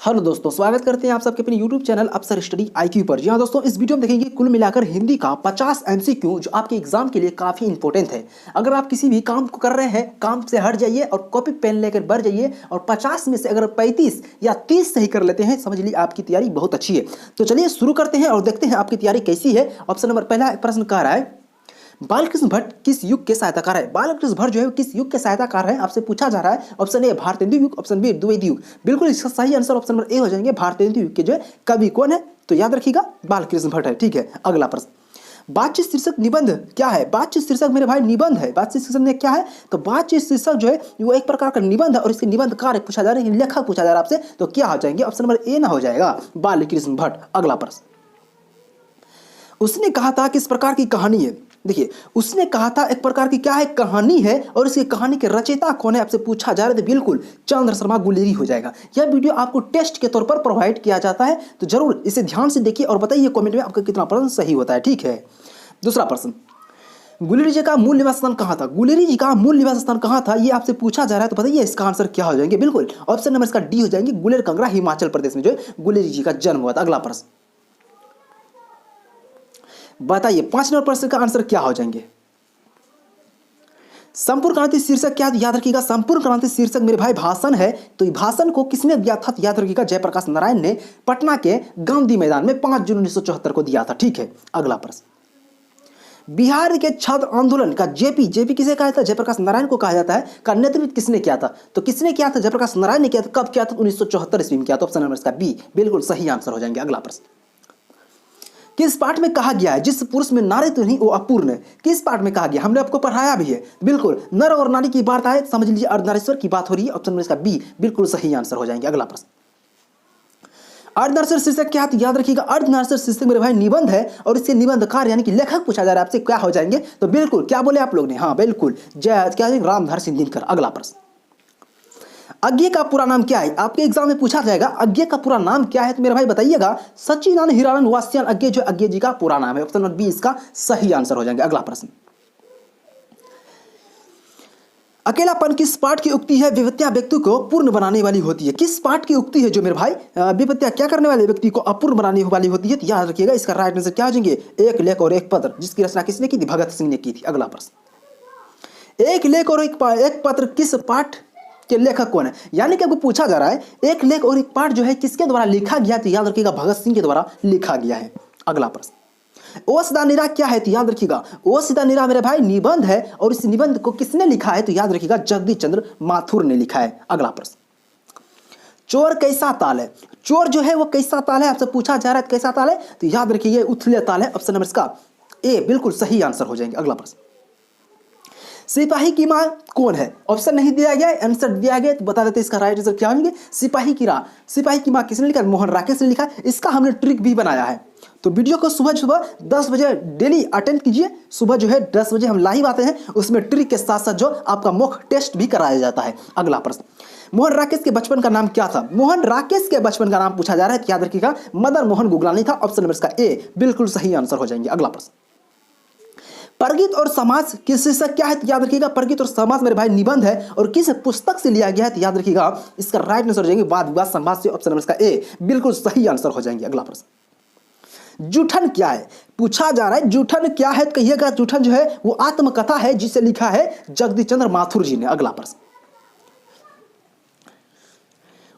Hello दोस्तों, स्वागत करते हैं आप सबके अपने YouTube चैनल अफसर स्टडी IQ पर। जी हाँ दोस्तों, इस वीडियो में देखेंगे कुल मिलाकर हिंदी का 50 MCQ जो आपके एग्जाम के लिए काफ़ी इंपॉर्टेंट है। अगर आप किसी भी काम को कर रहे हैं, काम से हट जाइए और कॉपी पेन लेकर बढ़ जाइए और 50 में से अगर 35 या 30 सही कर लेते हैं, समझ लीजिए आपकी तैयारी बहुत अच्छी है। तो चलिए शुरू करते हैं और देखते हैं आपकी तैयारी कैसी है। ऑप्शन नंबर पहला प्रश्न कह रहा है, बालकृष्ण भट्ट किस युग के सहायताकार है। बालकृष्ण भट्ट जो है किस युग के सहायताकार है, आपसे पूछा जा रहा है। ऑप्शन ए भारतेंदु युग, ऑप्शन बी द्विवेदी युग। बिल्कुल इसका सही आंसर ऑप्शन नंबर ए हो जाएंगे। भारतेंदु युग के जो है कवि कौन है, तो याद रखिएगा बालकृष्ण भट्ट है। ठीक है, अगला प्रश्न, बातचीत शीर्षक निबंध क्या है। बातचीत शीर्षक मेरे भाई निबंध है। बातचीत शीर्षक में क्या है, तो बातचीत शीर्षक जो है वो एक प्रकार का निबंध है और इसके निबंध कार्य पूछा जा रहा है, लेखक पूछा जा रहा है आपसे, तो क्या हो जाएंगे, ऑप्शन नंबर ए ना हो जाएगा बालकृष्ण भट्ट। अगला प्रश्न, उसने कहा था किस प्रकार की कहानी है। देखिए, उसने कहा था एक प्रकार की क्या है, कहानी है और इसकी कहानी के रचयिता कौन है आपसे पूछा जा रहा है, तो बिल्कुल चंद्र शर्मा गुलेरी हो जाएगा। यह वीडियो आपको टेस्ट के तौर पर प्रोवाइड किया जाता है, तो जरूर इसे ध्यान से देखिए और बताइए कमेंट में आपका कितना प्रश्न सही होता है। ठीक है, दूसरा प्रश्न, गुलेरी जी का मूल निवास स्थान कहाँ था। गुलेरी जी का मूल निवास स्थान कहाँ था, ये आपसे पूछा जा रहा है, तो बताइए इसका आंसर क्या हो जाएंगे। बिल्कुल ऑप्शन नंबर इसका डी हो जाएंगे, गुलेर कंगरा हिमाचल प्रदेश में जो है गुलेरी जी का जन्म हुआ था। अगला प्रश्न बताइए 5 नंबर प्रश्न का आंसर क्या हो जाएंगे। संपूर्ण क्रांति शीर्षक क्या, याद रखिएगा संपूर्ण क्रांति शीर्षक मेरे भाई भाषण है। तो भाषण को किसने दिया था, याद रखिएगा जयप्रकाश नारायण ने पटना के गांधी मैदान में 5 जून 1974 को दिया था। ठीक है, अगला प्रश्न, बिहार के छात्र आंदोलन का जेपी किसे कहा जाता है, जयप्रकाश नारायण को कहा जाता है, का नेतृत्व किसने किया था। तो किसने किया था, जयप्रकाश नारायण ने किया था। कब किया था, 1974 ईस्वी में किया था। ऑप्शन नंबर इसका बी बिल्कुल सही आंसर हो जाएंगे। अगला प्रश्न, किस पाठ में कहा गया है जिस पुरुष में नारी तो नहीं वो अपूर्ण है। किस पाठ में कहा गया, हमने आपको पढ़ाया भी है। बिल्कुल नर और नारी की बात है, समझ लीजिए अर्धनारीश्वर की बात हो रही है। ऑप्शन इसका बी बिल्कुल सही आंसर हो जाएंगे। अगला प्रश्न, अर्धनारीश्वर शीर्षक क्या है, याद रखिएगा अर्धनारीश्वर शीर्षक मेरे भाई निबंध है और इसके निबंधकार यानी कि लेखक पूछा जा रहा है आपसे, क्या हो जाएंगे, तो बिल्कुल क्या बोले आप लोग ने, हाँ बिल्कुल जय क्या रामधारी सिंह दिनकर। अगला प्रश्न, अज्ञे का पूरा नाम क्या है, आपके एग्जाम में पूछा जाएगा अज्ञे का पूरा नाम क्या है, तो मेरे भाई बताइएगा सच्चिदानंद हीरानंद वात्स्यायन अज्ञे जो अज्ञे जी का पूरा नाम है। ऑप्शन नंबर बी इसका सही आंसर हो जाएंगे। अगला प्रश्न, अकेलापन किस पाठ की उक्ति है, विपत्तियां व्यक्ति को पूर्ण बनाने वाली होती है। किस पाठ की उक्ति है जो मेरे भाई विपत्तियां क्या करने वाले व्यक्ति को अपूर्ण बनाने वाली होती है, तो याद रखिएगा इसका राइट आंसर क्या हो जाएंगे, एक लेख और एक पत्र, जिसकी रचना किसने की थी, भगत सिंह ने की थी। अगला प्रश्न, एक लेख और एक पत्र किस पाठ के लेखक कौन है, यानी कि आपको पूछा जा रहा है एक लेख और एक पाठ जो है किसके द्वारा लिखा गया, तो याद रखिएगा भगत सिंह के द्वारा लिखा गया है। अगला प्रश्न, ओ सीधा निरा क्या है, तो याद रखिएगा ओ सीधा निरा मेरे भाई निबंध है और इस निबंध को किसने लिखा है, तो याद रखिएगा जगदीश चंद्र माथुर ने लिखा है। अगला प्रश्न, चोर कैसा ताल है, चोर जो है वो कैसा ताल है आपसे पूछा जा रहा है, कैसा ताल है, तो याद रखिए उथले ताल है। ऑप्शन नंबर इसका ए बिल्कुल सही आंसर हो जाएंगे। अगला प्रश्न, सिपाही की मां कौन है, ऑप्शन नहीं दिया गया, आंसर दिया गया, तो बता देते इसका राइट आंसर क्या होंगे, सिपाही की मां किसने लिखा, मोहन राकेश ने लिखा। इसका हमने ट्रिक भी बनाया है, तो वीडियो को सुबह 10 बजे डेली अटेंड कीजिए। सुबह जो है 10 बजे हम लाइव आते हैं, उसमें ट्रिक के साथ साथ जो आपका मॉक टेस्ट भी कराया जाता है। अगला प्रश्न, मोहन राकेश के बचपन का नाम क्या था। मोहन राकेश के बचपन का नाम पूछा जा रहा है, याद रखिएगा मदन मोहन गुगलानी था। ऑप्शन नंबर इसका ए बिल्कुल सही आंसर हो जाएंगे। अगला प्रश्न, प्रगीत और समाज के शीर्षक क्या है, तो याद रखिएगा प्रगीत और समाज मेरे भाई निबंध है और किस पुस्तक से लिया गया है, तो याद रखिएगा इसका राइट आंसर हो जाएंगे वाद विवाद संवाद से। ऑप्शन नंबर इसका ए बिल्कुल सही आंसर हो जाएंगे। अगला प्रश्न, जूठन क्या है, पूछा जा रहा है जूठन क्या है, तो कहिएगा जूठन जो है वो आत्मकथा है जिसे लिखा है जगदीश चंद्र माथुर जी ने। अगला प्रश्न,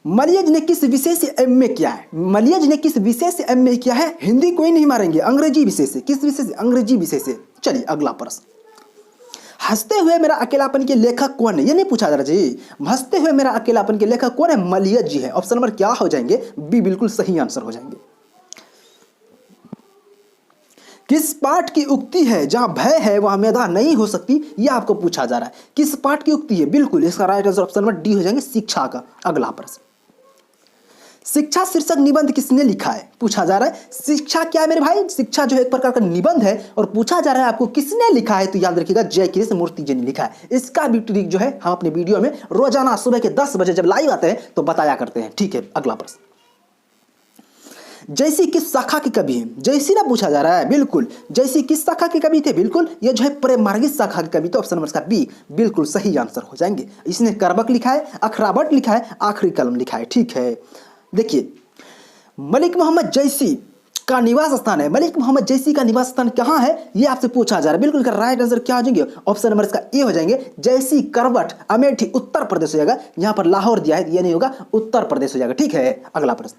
मलियज ने किस विषय से एमए किया है। मलियज ने किस विषय से एमए किया है, हिंदी कोई नहीं मारेंगे, अंग्रेजी विषय से। किस विषय से, अंग्रेजी विषय से। चलिए अगला प्रश्न, हंसते हुए मेरा अकेलापन के लेखक कौन है, ये नहीं पूछा जा रहा जी, हंसते हुए मेरा अकेलापन के लेखक कौन है, मलियज जी है। ऑप्शन नंबर क्या हो जाएंगे, बी बिल्कुल सही आंसर हो जाएंगे। किस पाठ की उक्ति है जहां भय है वहां मेधा नहीं हो सकती, यह आपको पूछा जा रहा है। किस पाठ की उक्ति है, बिल्कुल इसका right answer option number D हो जाएंगे, शिक्षा का। अगला प्रश्न, शिक्षा शीर्षक निबंध किसने लिखा है, पूछा जा रहा है शिक्षा क्या है मेरे भाई, शिक्षा जो है एक प्रकार का निबंध है और पूछा जा रहा है आपको किसने लिखा है, तो याद रखिएगा जय कृष्ण मूर्ति जी ने लिखा है। इसका भी ट्रिक जो है हम अपने वीडियो में रोजाना सुबह के 10 बजे जब लाइव आते हैं तो बताया करते हैं। ठीक है, अगला प्रश्न, जैसी किस शाखा के कवि हैं, जैसी ना पूछा जा रहा है, बिल्कुल जैसी किस शाखा के कवि थे, बिल्कुल ये जो है प्रेम मार्गिक शाखा के कवि, तो ऑप्शन नंबर का बी बिल्कुल सही आंसर हो जाएंगे। इसने करबक लिखा है, अखरावट लिखा है, आखिरी कलम लिखा है। ठीक है, देखिए, मलिक मोहम्मद जैसी का निवास स्थान है, मलिक मोहम्मद जैसी का निवास स्थान कहाँ है ये आपसे पूछा जा रहा है। बिल्कुल इसका राइट आंसर क्या हो जाएंगे, ऑप्शन नंबर इसका ए हो जाएंगे, जैसी करवट अमेठी उत्तर प्रदेश हो जाएगा। यहां पर लाहौर दिया है, ये नहीं होगा, उत्तर प्रदेश हो जाएगा। ठीक है, अगला प्रश्न,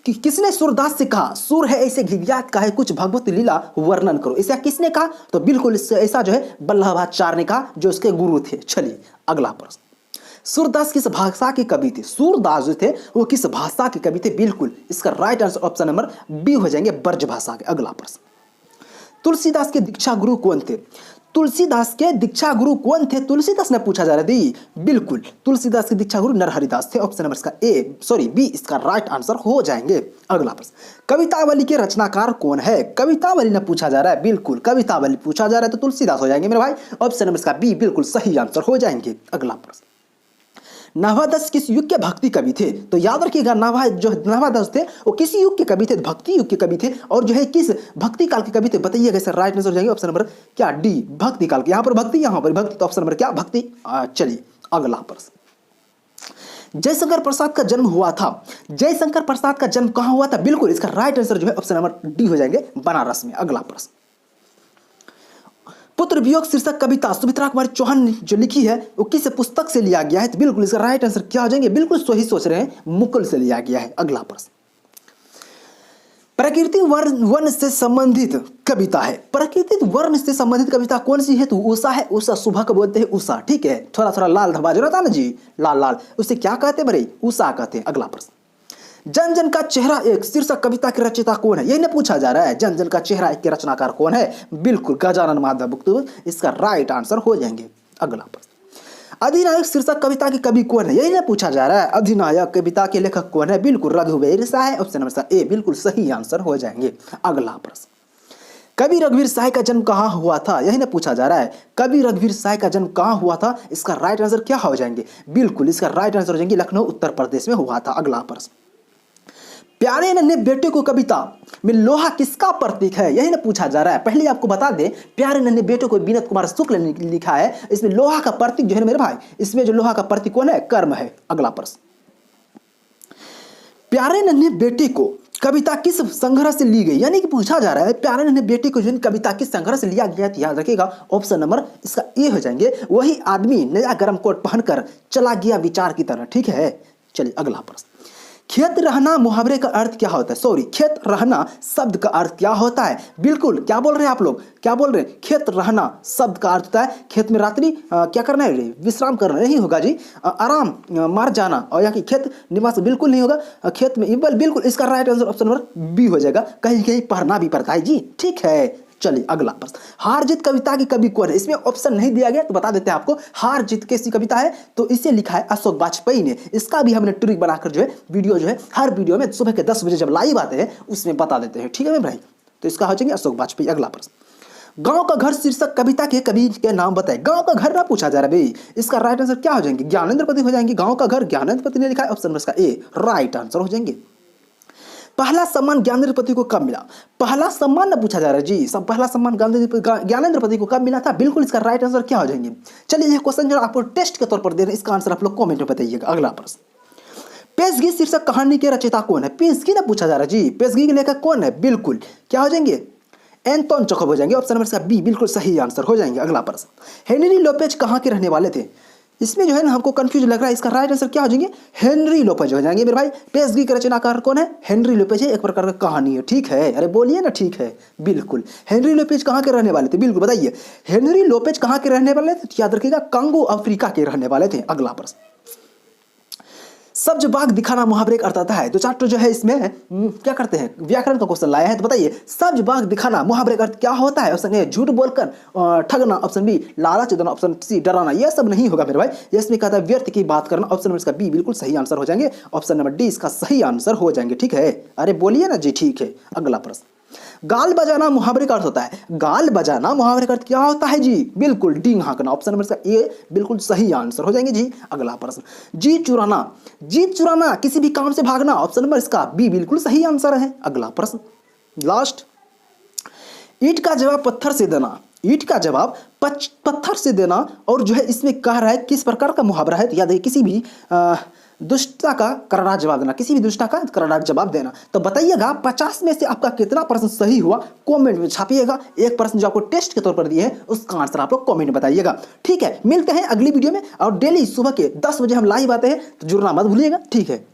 किसने सूरदास से कहा सूर है ऐसे घिघियात का है कुछ भगवत लीला वर्णन करो, ऐसा किसने कहा, तो बिल्कुल ऐसा जो है वल्लभाचार्य ने कहा, जो उसके गुरु थे। चलिए अगला प्रश्न, सूरदास किस भाषा के कवि थे, सूरदास जो थे वो किस भाषा के कवि थे, बिल्कुल इसका right answer option number B हो जाएंगे, ब्रज भाषा के। अगला प्रश्न, तुलसीदास के दीक्षा गुरु कौन थे, तुलसीदास के दीक्षा गुरु कौन थे, तुलसीदास ने पूछा जा रहा है। बिल्कुल तुलसीदास के दीक्षा गुरु नरहरिदास थे, ऑप्शन नंबर इसका ए सॉरी बी इसका राइट आंसर हो जाएंगे। अगला प्रश्न, कवितावली के रचनाकार कौन है, कवितावली ने पूछा जा रहा है, बिल्कुल कवितावली पूछा जा रहा है तो तुलसीदास हो जाएंगे मेरे भाई, ऑप्शन नंबर इसका बी बिल्कुल सही आंसर हो जाएंगे। अगला प्रश्न, नवादस किस युग के भक्ति कवि थे, तो याद रखिएगा नवादस थे वो किस युग के कवि थे, भक्ति युग के कवि थे, और जो है किस भक्ति काल के कवि थे बताइएगा, सर राइट आंसर हो जाएंगे ऑप्शन नंबर क्या डी भक्ति काल के, यहाँ पर भक्ति यहाँ पर भक्ति, तो ऑप्शन नंबर क्या भक्ति। चलिए अगला प्रश्न, जयशंकर प्रसाद का जन्म हुआ था, जयशंकर प्रसाद का जन्म कहाँ हुआ था, बिल्कुल इसका राइट आंसर जो है ऑप्शन नंबर डी हो जाएंगे, बनारस में। अगला प्रश्न, पुत्र वियोग शीर्षक कविता सुमित्रा कुमारी चौहान ने जो लिखी है वो किस पुस्तक से लिया गया है, तो बिल्कुल इसका राइट आंसर क्या हो जाएंगे, बिल्कुल सही सोच रहे हैं, मुकुल से लिया गया है। अगला प्रश्न, प्रकृति वर्ण से संबंधित कविता है, प्रकृति वर्ण से संबंधित कविता कौन सी है, तो उषा है, उषा सुबह को बोलते हैं उषा। ठीक है, थोड़ा थोड़ा लाल धब्बा जो रहता है ना जी, लाल लाल, उसे क्या कहते हैं बड़े, उषा कहते हैं। अगला प्रश्न, जन जन का चेहरा एक शीर्षक कविता के रचयिता कौन है, यही ना पूछा जा रहा है, जन जन का चेहरा एक के रचनाकार कौन है, बिल्कुल गजानन माधव गुप्त, इसका राइट आंसर हो जाएंगे। अगला प्रश्न, अधिनायक शीर्षक कविता के कवि कौन है, यही ना पूछा जा रहा है, अधिनायक कविता के लेखक कौन है, बिल्कुल रघुवीर शाह है, ऑप्शन नंबर ए बिल्कुल सही आंसर हो जाएंगे। अगला प्रश्न, कवि रघुवीर शाह का जन्म कहाँ हुआ था, यही ना पूछा जा रहा है, कवि रघुवीर शाह का जन्म कहाँ हुआ था, इसका राइट आंसर क्या हो जाएंगे, बिल्कुल इसका राइट आंसर हो जाएंगे लखनऊ उत्तर प्रदेश में हुआ था। अगला प्रश्न, प्यारे नन्हे बेटे को कविता में लोहा किसका प्रतीक है, यही ना पूछा जा रहा है। पहले आपको बता दें, प्यारे नन्हे बेटे को विनोद कुमार शुक्ल ने लिखा है, इसमें लोहा का प्रतीक जो है मेरे भाई, इसमें जो लोहा का प्रतीक कौन है, कर्म है। अगला प्रश्न, प्यारे नन्हे बेटे को कविता किस संग्रह से ली गई, यानी कि पूछा जा रहा है प्यारे नन्हे बेटे को जो कविता किस संग्रह से लिया गया, याद रखिएगा ऑप्शन नंबर इसका ए हो जाएंगे, वही आदमी नया गर्म कोट पहनकर चला गया विचार की तरह। ठीक है, चलिए अगला प्रश्न, खेत रहना मुहावरे का अर्थ क्या होता है, सॉरी खेत रहना शब्द का अर्थ क्या होता है, बिल्कुल क्या बोल रहे हैं आप लोग, क्या बोल रहे हैं, खेत रहना शब्द का अर्थ होता है खेत में रात्रि क्या करना है, विश्राम करना नहीं होगा जी, आराम मार जाना, और यहाँ की खेत निवास बिल्कुल नहीं होगा, खेत में बिल्कुल इसका right answer option number B हो जाएगा, कहीं कहीं पढ़ना भी पड़ता है जी। ठीक है, चलिए अगला प्रश्न, हार जीत कविता की कवि कौन है, इसमें ऑप्शन नहीं दिया गया तो बता देते हैं आपको, हार जीत कैसी कविता है, तो इसे लिखा है अशोक वाजपेयी ने, इसका भी हमने ट्रिक बनाकर जो है वीडियो जो है हर वीडियो में सुबह के 10 बजे जब लाइव आते हैं उसमें बता देते हैं। ठीक है मेरे भाई, तो इसका हो जाएंगे अशोक वाजपेयी। अगला प्रश्न, गांव का घर शीर्षक कविता के कवि के नाम बताए, गांव का घर ना पूछा जा रहा है भाई, इसका राइट आंसर क्या हो जाएंगे, ज्ञानेंद्र पति हो जाएंगे, गांव का घर ज्ञानेंद्र पति ने लिखा है, ऑप्शन नंबर इसका ए राइट आंसर हो जाएंगे। पहला सम्मान ज्ञानेंद्र पति को कब मिला, पहला सम्मान ना पूछा जा रहा है जी, सब पहला सम्मान ज्ञानेंद्र पति को कब मिला था, बिल्कुल इसका राइट आंसर क्या हो जाएंगे। चलिए ये क्वेश्चन जो आपको टेस्ट के तौर पर दे रहे हैं, इसका आंसर आप लोग कमेंट में बताइएगा। अगला प्रश्न, पेशगी शीर्षक कहानी के रचयिता कौन है, पेशगी ना पूछा जा रहा है जी, पेशगी के लेखक कौन है, बिल्कुल क्या हो जाएंगे, एंटोन चेखव हो जाएंगे, ऑप्शन नंबर इसका बी बिल्कुल सही आंसर हो जाएंगे। अगला प्रश्न, हेनरी लोपेज कहाँ के रहने वाले थे, इसमें जो है ना हमको कंफ्यूज लग रहा है, इसका राइट आंसर क्या हो जाएंगे, हेनरी लोपेज हो जाएंगे मेरे भाई। पेशगी के रचनाकार कौन है, हेनरी लोपेज है, एक प्रकार का कहानी है। ठीक है, अरे बोलिए ना, ठीक है बिल्कुल, हेनरी लोपेज कहाँ के रहने वाले थे, बिल्कुल बताइए, हेनरी लोपेज कहाँ के रहने वाले थे, याद रखिएगा कांगो अफ्रीका के रहने वाले थे। अगला प्रश्न, सब्ज बाग दिखाना मुहावरे का अर्थ आता है, दो चार जो है इसमें क्या करते हैं, व्याकरण का क्वेश्चन लाया है, तो बताइए सब्ज बाग दिखाना मुहावरे का अर्थ क्या होता है, ऑप्शन ए झूठ बोलकर ठगना, ऑप्शन बी लालच देना, ऑप्शन सी डराना, यह सब नहीं होगा मेरे भाई, इसमें कहता है व्यर्थ की बात करना, ऑप्शन नंबर इसका बी बिल्कुल सही आंसर हो जाएंगे, ऑप्शन नंबर डी इसका सही आंसर हो जाएंगे। ठीक है, अरे बोलिए ना जी, ठीक है। अगला प्रश्न, गाल बजाना मुहावरे का अर्थ होता है, गाल बजाना मुहावरे का अर्थ क्या होता है जी, बिल्कुल डींग हाँकना, ऑप्शन नंबर इसका ए बिल्कुल सही आंसर हो जाएंगे जी। अगला प्रश्न, जीत चुराना, जीत चुराना किसी भी काम से भागना, ऑप्शन नंबर इसका बी बिल्कुल सही आंसर है। अगला प्रश्न लास्ट, ईंट का जवाब पत्थर से देना, ईंट का जवाब पत्थर से देना, और जो है इसमें कह रहा है किस प्रकार का मुहावरा है, तो याद है किसी भी दुष्टता का करारा जवाब देना, किसी भी दुष्टता का करारा जवाब देना। तो बताइएगा 50 में से आपका कितना प्रश्न सही हुआ, कमेंट में छापिएगा। एक प्रश्न जो आपको टेस्ट के तौर पर दिए हैं उसका आंसर आप लोग कमेंट में बताइएगा। ठीक है, मिलते हैं अगली वीडियो में, और डेली सुबह के 10 बजे हम लाइव आते हैं, तो जुड़ना मत भूलिएगा। ठीक है।